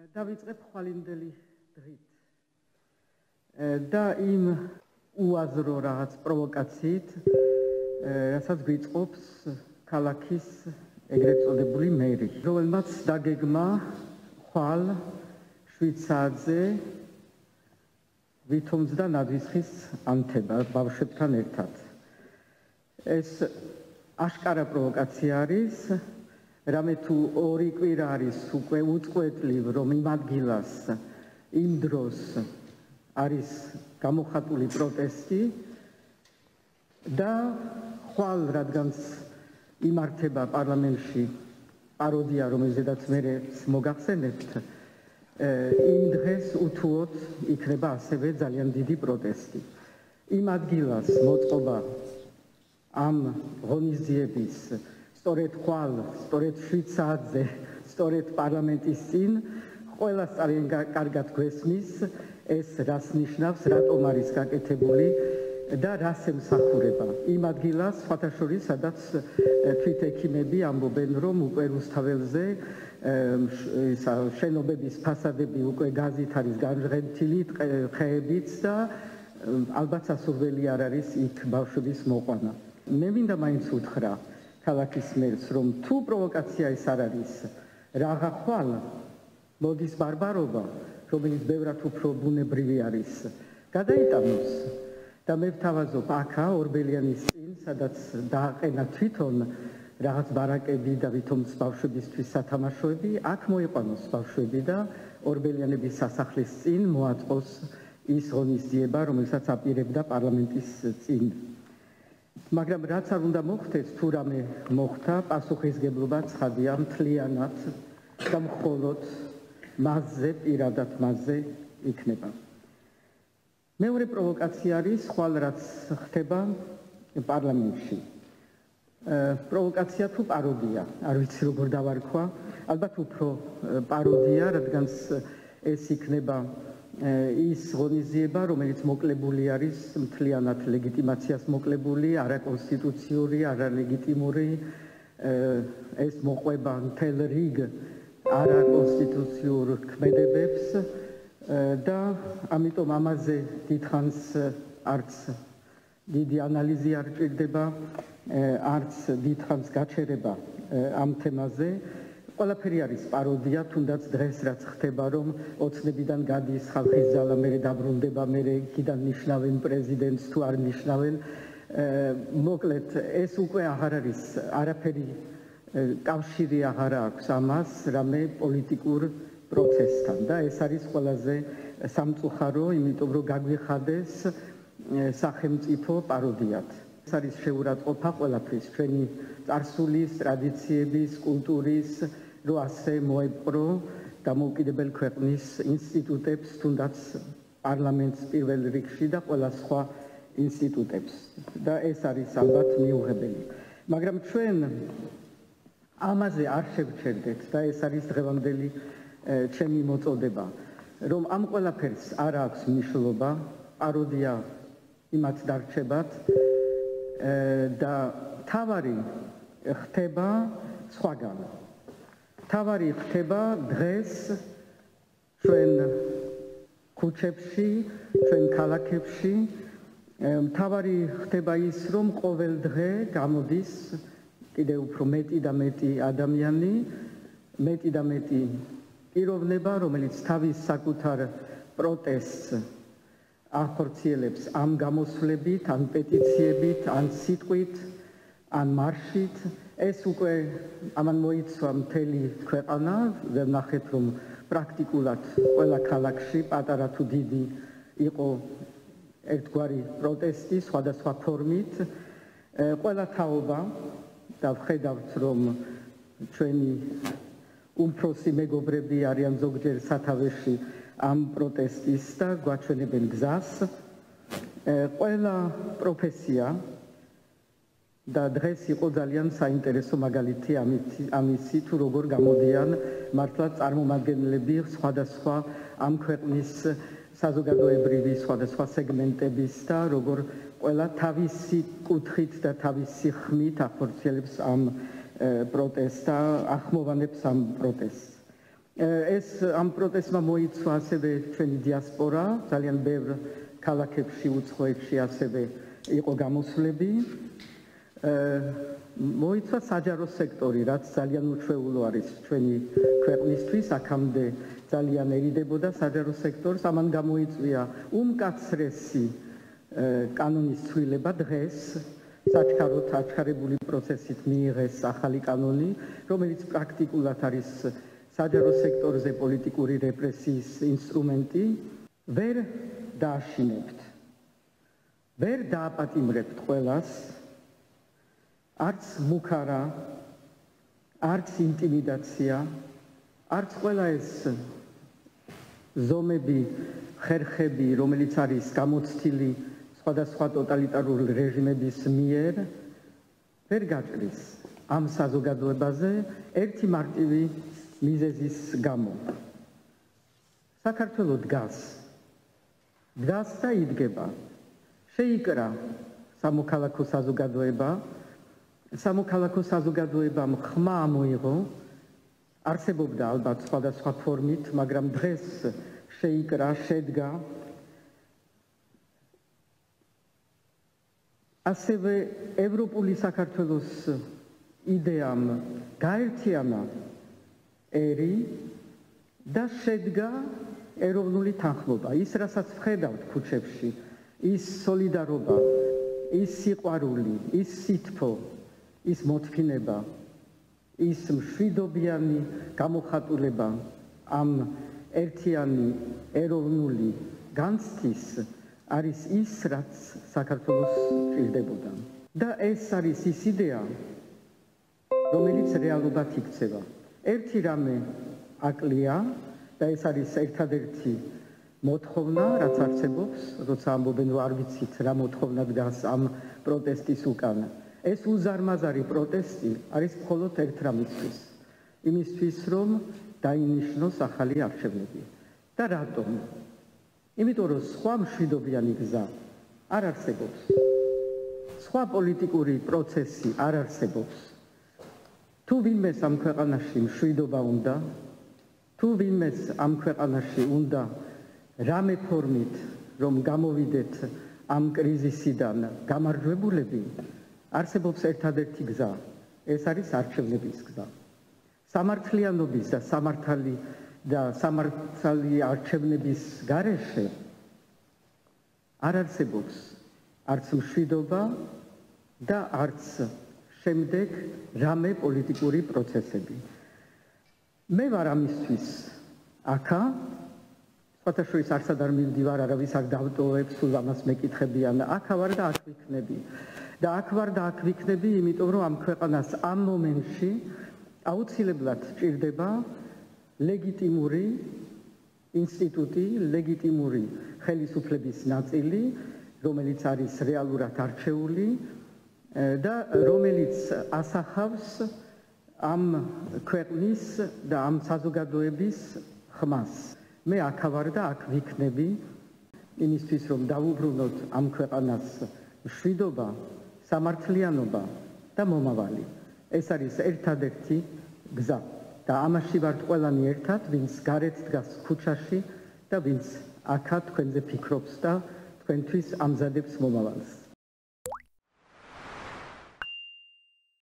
დავიწყებ ხვალინდელი დღით და იმ უაზრო რაღაც პროვოკაციით, რასაც გვიწყობს ქალაქის ეგრეთ წოდებული მერი, რომელმაც დაგეგმა ხვალ 7 საათზე ვითომს და ნადვისხის ანთება ბავშვებთან ერთად. ეს აშკარა პროვოკაცია არის, რამე თუ 2 კვირა არის უკვე უწყვეტლივ, რომ იმ ადგილას იმ დროს არის გამოხატული პროტესტი და ხვალ რადგანაც იმართება პარლამენტში პაროდია, რომელზედაც მე მოგახსენებთ, იმ დღეს უთუოდ იქნება ასევე ძალიან დიდი პროტესტი. იმ ადგილას მოწყობა ამ ღონისძიების სწორედ ხვალ, სწორედ 7 საათზე, სწორედ პარლამენტის წინ, ყველას ძალიან კარგად გვესმის ეს რას ნიშნავს, რატომ არის გაკეთებული და რას ემსახურება. იმ ადგილას, სხვათა შორის, სადაც თვით ექიმები ამბობენ, რომ უკვე რუსთაველზე შენობების ფასადები უკვე გაზით არის განღეთილი, ხეებიც და ალბათ სასურველი არ არის იქ ბავშვების მოყვანა. მე მინდა მაინც უთხრა ქალაქის მერს, რომ თუ პროვოკაცია ეს არ არის, რაღა ხვალ მოდის ბარბარობა, რომელიც ბევრად უფრო ბუნებრივი არის, გადაიტანოს და მე ვთავაზობ აქა ორბელიანის წინ, სადაც დააყენა თვითონ რაღაც ბარაკები და ვითომს ბავშვებისთვის სათამაშოები, აქ მოიყვანოს ბავშვები და ორბელიანების სასახლის წინ მოაწყოს ის ღონისძიება, რომელსაც აპირებდა პარლამენტის წინ. მაგრამ რაც არ უნდა მოხდეს, თუ რამე მოხდა, პასუხისგებლობა ცხადია მთლიანად და მხოლოდ მასზე, პირადად მასზე იქნება. მეორე პროვოკაცია არის ხვალ რაც ხდება პარლამენტში. პროვოკაცია თუ პაროდია, არ ვიცი როგორ დავარქვა, ალბათ უფრო პაროდია, რადგან ეს იქნება ის ღონისძიება, რომელიც მოკლებული არის მთლიანად ლეგიტიმაციას მოკლებული, არაკონსტიტუციური, არალეგიტიმური, ეს მოყვება მთელ რიგ არაკონსტიტუციურ ქმედებებს და ამიტომ ამაზე დიდხანს არც დიდი ანალიზი არ ჭირდება, არც დიდხანს გაჩერება ამ თემაზე. ყველაფერი არის პაროდია, თუნდაც დღეს რაც ხდება, რომ ოცნებიდან გადის ხალხის ძალა, მერე დაბრუნდება, მერე იქიდან ნიშნავენ პრეზიდენტს თუ არ ნიშნავენ. მოკლედ, ეს უკვე აღარ არის არაფერი კავშირი აღარ აქვს ამას, რამე პოლიტიკურ პროცესთან და ეს არის ყველაზე სამწუხარო, იმიტომ რომ გაგვიხადეს სახელმწიფო პაროდიად. ეს არის შეურაცხყოფა ყველაფრის, ჩვენი წარსულის, ტრადიციების, კულტურის, რომ ასე მოეპყრო დამოუკიდებელ ქვეყნის ინსტიტუტებს, თუნდაც პარლამენტს პირველ რიგში და ყველა სხვა ინსტიტუტებს. და ეს არის ალბათ მიუღებელი. მაგრამ ჩვენ ამაზე არ შევჩერდეთ და ეს არის დღევანდელი ჩემი მოწოდება, რომ ამ ყველაფერს არ აქვს მნიშვნელობა, პაროდია იმათ დარჩებათ და თავარი ხდება სხვაგან. თავარი ხდება დღეს ჩვენ ქუჩებში, ჩვენ ქალაქებში. თავარი ხდება ის, რომ ყოველ დღე გამოდის კიდევ უფრო მეტი და მეტი ადამიანი, მეტი და მეტი პიროვნება, რომელიც თავის საკუთარ პროტესტს ახორციელებს ამ გამოსვლებით, ან პეტიციებით, ან სიტყვით, ან მარშით. ეს უკვე ამან მოიცვა მთელი ქვეყანა, ვნახეთ, რომ პრაქტიკულად ყველა ქალაქში, პატარა თუ დიდი, იყო ერთგვარი პროტესტი სხვადასხვა ფორმით. ყველა თაობა და ვხედავთ, რომ ჩვენი უმცროსი მეგობრები არიან ზოგჯერ სათავეში ამ პროტესტის და გვაჩვენებენ გზას. ყველა პროფესია და დღეს იყო ძალიან საინტერესო მაგალითი ამისი, თუ როგორ გამოდიან მართლა წარმომადგენლები სხვადასხვა ამ ქვეყნის საზოგადოებრივი სხვადასხვა სეგმენტების და როგორ ყველა თავისი კუთხით და თავისი ხმით ახორციელებს ამ პროტესტს და ახმოვანებს ამ პროტესტს. ეს ამ პროტესტმა მოიცვა ასევე ჩვენი დიასპორა, ძალიან ბევრ ქალაქებში, უცხოეთში ასევე იყო გამოსვლები. მოიცვა საჯარო სექტორი, რაც ძალიან უჩვეულო არის ჩვენი ქვეყნისთვის, აქამდე ძალიანერიდებოდა საჯარო სექტორს, ამან გამოიწვია უმკაცრესი კანონის ცვლილება დღეს, საჩქაროდ აჩქარებული პროცესით მიიღეს ახალი კანონი, რომელიც პრაქტიკულად არის საჯარო სექტორზე პოლიტიკური რეპრესიის ინსტრუმენტი. ვერ დააშინებთ, ვერ დააპატიმრებთ ყველას, არც მუქარა, არც ინტიმიდაცია, არც ყველა ეს ზომები, ხერხები, რომელიც არის გამოცდილი სხვადასხვა ტოტალიტარული რეჟიმების მიერ, ვერ გაჭრის ამ საზოგადოებაზე ერთი მარტივი მიზეზის გამო. საქართველო დგას და იდგება. შეიკრა სამოქალაქო საზოგადოება, სამოქალაქო საზოგადოებამ ხმა ამოიღო, არსებობდა ალბათ სხვადასხვა ფორმით, მაგრამ დღეს შეიკრა, შედგა. ასევე ევროპული საქართველოს იდეამ გაერთიანა ერი და შედგა ეროვნული თანხმობა. ის, რასაც ვხედავთ ქუჩებში, ის სოლიდარობა, ის სიყვარული, ის სითბო, ის მოთმინება, ის მშვიდობიანი გამოხატულება ამ ერთიანი ეროვნული განცდის არის ის, რაც საქართველოს ჭირდებოდა. და ეს არის ის იდეა, რომელიც რეალობად იქცევა. ერთი რამე აკლია და ეს არის ერთადერთი მოთხოვნა, რაც არსებობს, როცა ამბობენ, არ ვიცით რა მოთხოვნა დგას ამ პროტესტის უკან. ეს უზარმაზარი პროტესტი არის მხოლოდ ერთ რამისთვის, იმისთვის, რომ დაინიშნოს ახალი არჩევნები. და რატომ? იმიტომ, რომ სხვა მშვიდობიანი გზა არ არსებობს. სხვა პოლიტიკური პროცესი არ არსებობს. თუ ვინმეს ამ ქვეყანაში მშვიდობა უნდა, თუ ვინმეს ამ ქვეყანაში უნდა რამე ფორმით, რომ გამოვიდეთ ამ კრიზისიდან გამარჯვებულები, არსებობს ერთადერთი გზა, ეს არის არჩევნების გზა. სამართლიანობის და სამართალი არჩევნების გარეშე არ არსებობს არც მშვიდობა და არც შემდეგ რამე პოლიტიკური პროცესები. მე ვარ ამისთვის აქა, სხვათა შორის არსად არ მივდივარ, არავის არ დავტოვებ, სულ ამას მეკითხებიან, აქა ვარ და აქ ვიქნები. და აქ ვარ და აქ ვიქნები, იმიტომ რომ ამ ქვეყანას ამ მომენტში აუცილებლად ჭირდება ლეგიტიმური ინსტიტუტი, ლეგიტიმური ხელისუფლების ნაწილი, რომელიც არის რეალურად არჩეული და რომელიც ასახავს ამ ქვეყნის და ამ საზოგადოების ხმას. მე აქ ვარ და აქ ვიქნები იმისთვის, რომ დავუბრუნოთ ამ ქვეყანას მშვიდობა, სამართლიანობა და მომავალი. ეს არის ერთადერთი გზა და ამაში ვართ ყველანი ერთად, ვინც გარეთ დგას ქუჩაში და ვინც აქა თქვენზე ფიქრობს და თქვენთვის ამზადებს მომავალს.